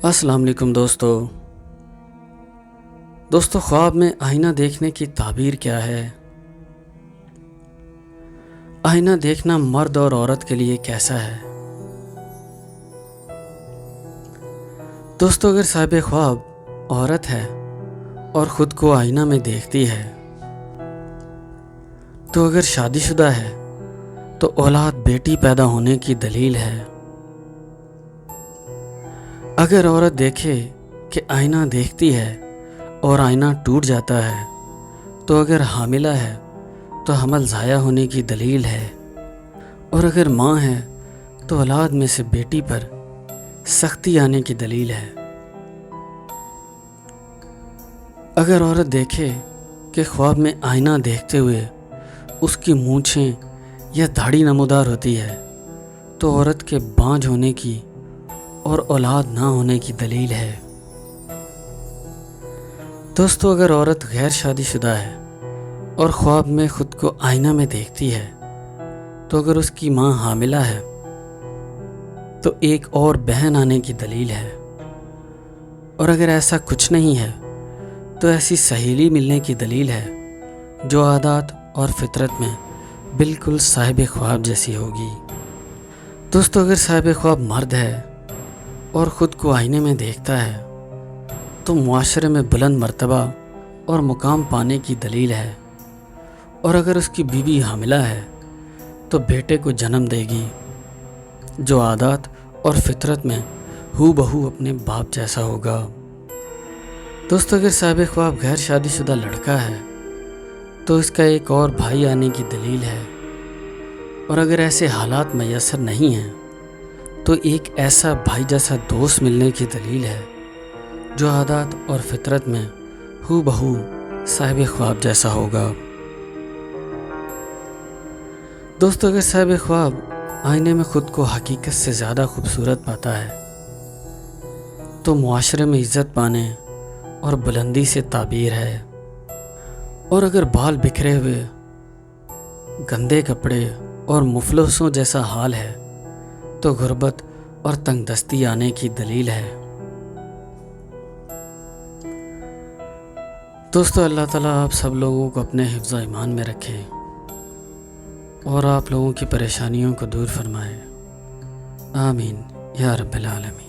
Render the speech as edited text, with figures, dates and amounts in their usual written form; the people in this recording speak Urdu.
السلام علیکم دوستو خواب میں آئینہ دیکھنے کی تعبیر کیا ہے؟ آئینہ دیکھنا مرد اور عورت کے لیے کیسا ہے؟ دوستو اگر صاحب خواب عورت ہے اور خود کو آئینہ میں دیکھتی ہے تو اگر شادی شدہ ہے تو اولاد بیٹی پیدا ہونے کی دلیل ہے۔ اگر عورت دیکھے کہ آئینہ دیکھتی ہے اور آئینہ ٹوٹ جاتا ہے تو اگر حاملہ ہے تو حمل ضائع ہونے کی دلیل ہے، اور اگر ماں ہے تو اولاد میں سے بیٹی پر سختی آنے کی دلیل ہے۔ اگر عورت دیکھے کہ خواب میں آئینہ دیکھتے ہوئے اس کی مونچھیں یا داڑھی نمودار ہوتی ہے تو عورت کے بانجھ ہونے کی اور اولاد نہ ہونے کی دلیل ہے۔ دوستو اگر عورت غیر شادی شدہ ہے اور خواب میں خود کو آئینہ میں دیکھتی ہے تو اگر اس کی ماں حاملہ ہے تو ایک اور بہن آنے کی دلیل ہے، اور اگر ایسا کچھ نہیں ہے تو ایسی سہیلی ملنے کی دلیل ہے جو عادات اور فطرت میں بالکل صاحب خواب جیسی ہوگی۔ دوستو اگر صاحب خواب مرد ہے اور خود کو آئینے میں دیکھتا ہے تو معاشرے میں بلند مرتبہ اور مقام پانے کی دلیل ہے، اور اگر اس کی بیوی حاملہ ہے تو بیٹے کو جنم دے گی جو عادات اور فطرت میں ہو بہو اپنے باپ جیسا ہوگا۔ دوستو اگر صاحب خواب غیر شادی شدہ لڑکا ہے تو اس کا ایک اور بھائی آنے کی دلیل ہے، اور اگر ایسے حالات میسر نہیں ہیں تو ایک ایسا بھائی جیسا دوست ملنے کی دلیل ہے جو عادات اور فطرت میں ہو بہو صاحب خواب جیسا ہوگا۔ دوستو اگر صاحب خواب آئینے میں خود کو حقیقت سے زیادہ خوبصورت پاتا ہے تو معاشرے میں عزت پانے اور بلندی سے تعبیر ہے، اور اگر بال بکھرے ہوئے، گندے کپڑے اور مفلسوں جیسا حال ہے تو غربت اور تنگ دستی آنے کی دلیل ہے۔ دوستو اللہ تعالیٰ آپ سب لوگوں کو اپنے حفظ و ایمان میں رکھے اور آپ لوگوں کی پریشانیوں کو دور فرمائے، آمین یا رب العالمین۔